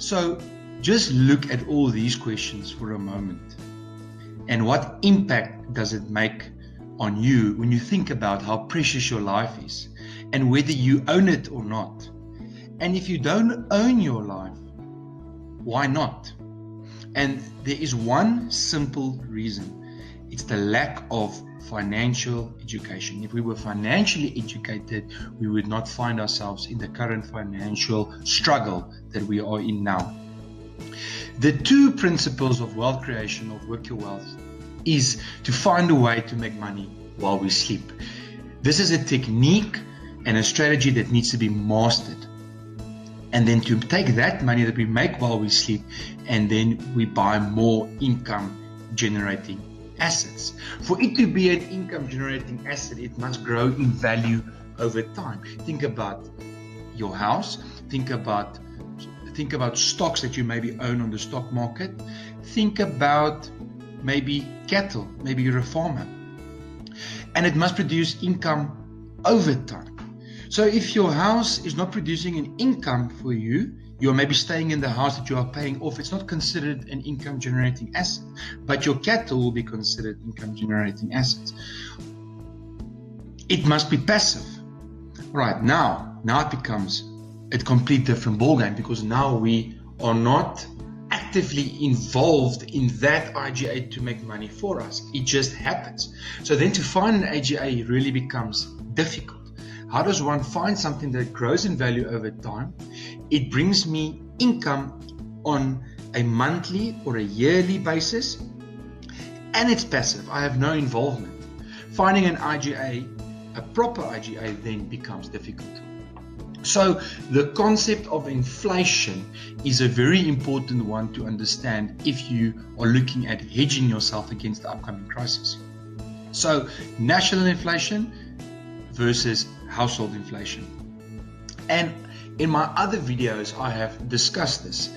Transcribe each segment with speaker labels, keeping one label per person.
Speaker 1: So just look at all these questions for a moment. And what impact does it make on you when you think about how precious your life is and whether you own it or not? And if you don't own your life, why not? And there is one simple reason. It's the lack of financial education. If we were financially educated, we would not find ourselves in the current financial struggle that we are in now. The two principles of wealth creation, of Work Your Wealth, is to find a way to make money while we sleep. This is a technique and a strategy that needs to be mastered. And then to take that money that we make while we sleep, and then we buy more income generating assets. For it to be an income generating asset, it must grow in value over time. Think about your house, think about stocks that you maybe own on the stock market, think about maybe cattle, maybe you're a farmer, and it must produce income over time. So if your house is not producing an income for you, you're maybe staying in the house that you are paying off, it's not considered an income generating asset, but your cattle will be considered income generating assets. It must be passive. Right, now it becomes a complete different ballgame, because now we are not actively involved in that IGA to make money for us. It just happens. So then to find an IGA really becomes difficult. How does one find something that grows in value over time? It brings me income on a monthly or a yearly basis, and it's passive. I have no involvement. Finding an IGA, a proper IGA, then becomes difficult. So the concept of inflation is a very important one to understand if you are looking at hedging yourself against the upcoming crisis. So national inflation versus household inflation. And in my other videos, I have discussed this.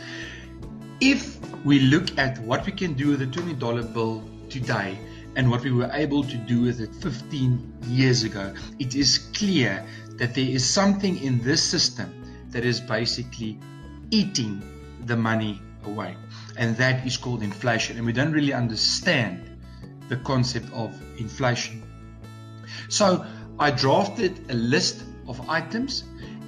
Speaker 1: If we look at what we can do with a $20 bill today and what we were able to do with it 15 years ago, it is clear that there is something in this system that is basically eating the money away. And that is called inflation. And we don't really understand the concept of inflation. So I drafted a list of items,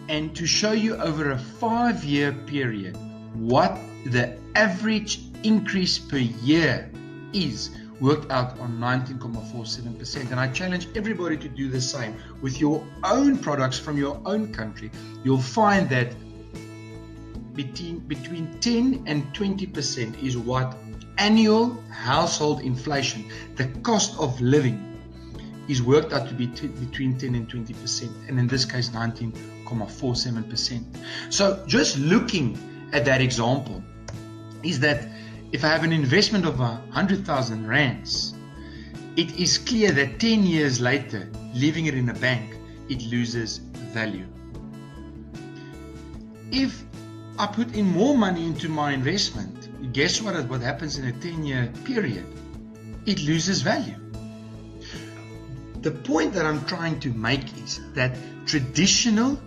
Speaker 1: and to show you over a 5-year period what the average increase per year is, worked out on 19.47%. And I challenge everybody to do the same with your own products from your own country. You'll find that between 10 and 20% is what annual household inflation, the cost of living, is worked out to be between 10 and 20%, and in this case 19.47%. So just looking at that example is that if I have an investment of 100,000 rands, it is clear that 10 years later, leaving it in a bank, it loses value. If I put in more money into my investment, guess what happens in a 10-year period? It loses value. The point that I'm trying to make is that traditional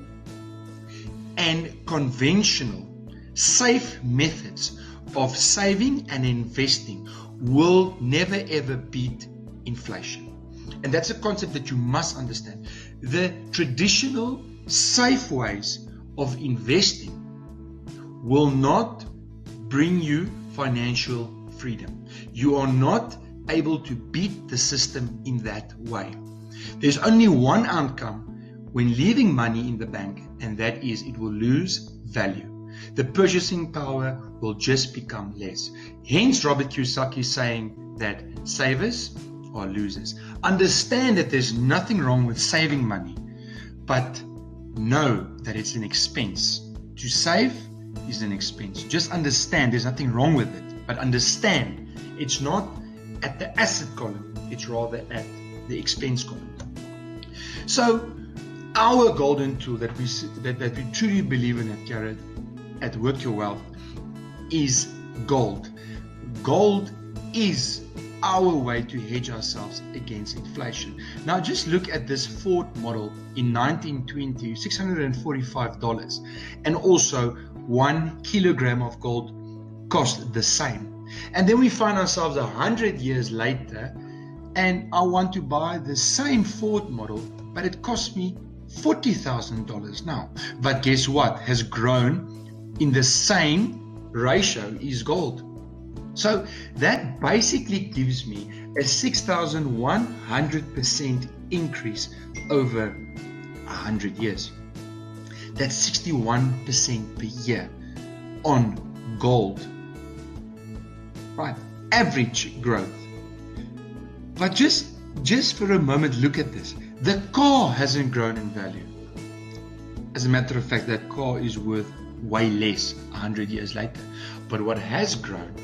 Speaker 1: and conventional safe methods of saving and investing will never ever beat inflation. And that's a concept that you must understand. The traditional safe ways of investing will not bring you financial freedom. You are not able to beat the system in that way. There's only one outcome when leaving money in the bank, and that is it will lose value. The purchasing power will just become less. Hence Robert Kiyosaki saying that savers are losers. Understand that there's nothing wrong with saving money, but know that it's an expense. To save is an expense. Just understand there's nothing wrong with it, but understand it's not at the asset column, it's rather at the expense column. So our golden tool that we truly believe in at Carrot, at Work Your Wealth, is gold. Gold is our way to hedge ourselves against inflation. Now just look at this Ford model in 1920, $645, and also 1 kilogram of gold cost the same. And then we find ourselves 100 years later, and I want to buy the same Ford model, but it costs me $40,000 now. But guess what has grown in the same ratio is gold. So that basically gives me a 6,100% increase over 100 years. That's 61% per year on gold. Right, average growth. But just for a moment, look at this. The car hasn't grown in value. As a matter of fact, that car is worth way less 100 years later. But what has grown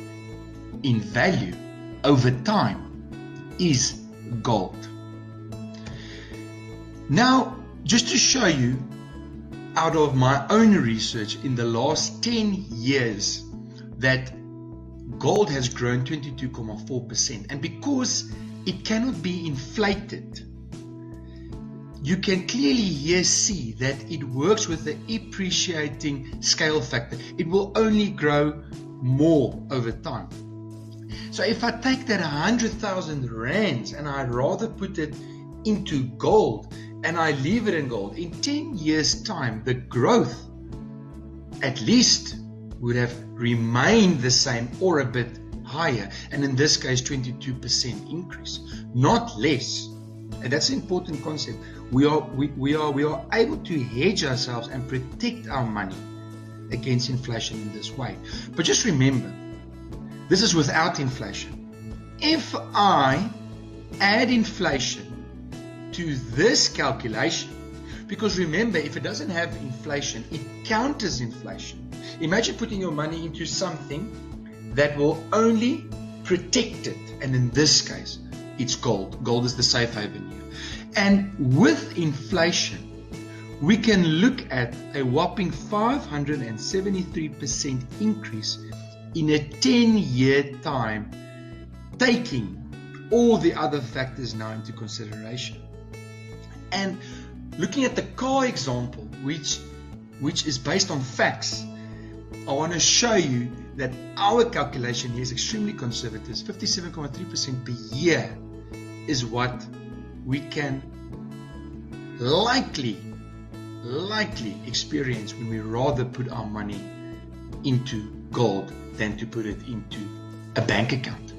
Speaker 1: in value over time is gold. Now, just to show you, out of my own research in the last 10 years, that gold has grown 22.4%. And because it cannot be inflated, you can clearly here see that it works with the appreciating scale factor. It will only grow more over time. So if I take that 100,000 rands and I'd rather put it into gold and I leave it in gold, in 10 years time, the growth at least would have remained the same or a bit higher. And in this case, 22% increase, not less. And that's an important concept. We are able to hedge ourselves and protect our money against inflation in this way. But just remember, this is without inflation. If I add inflation to this calculation, because remember, if it doesn't have inflation, it counters inflation. Imagine putting your money into something that will only protect it. And in this case, it's gold. Gold is the safe haven here. And with inflation, we can look at a whopping 573% increase in a 10-year time, taking all the other factors now into consideration. And looking at the car example, which is based on facts, I want to show you that our calculation here is extremely conservative. 57.3% per year is what we can likely experience when we rather put our money into gold than to put it into a bank account.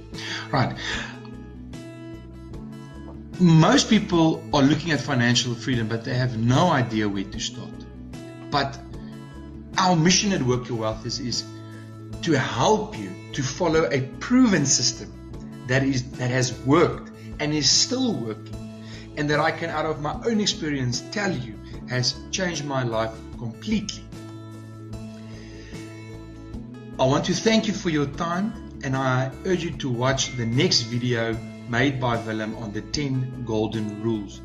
Speaker 1: Right. Most people are looking at financial freedom, but they have no idea where to start. But our mission at Work Your Wealth is to help you to follow a proven system that has worked and is still working, and that I can, out of my own experience, tell you has changed my life completely. I want to thank you for your time, and I urge you to watch the next video made by Willem on the 10 golden rules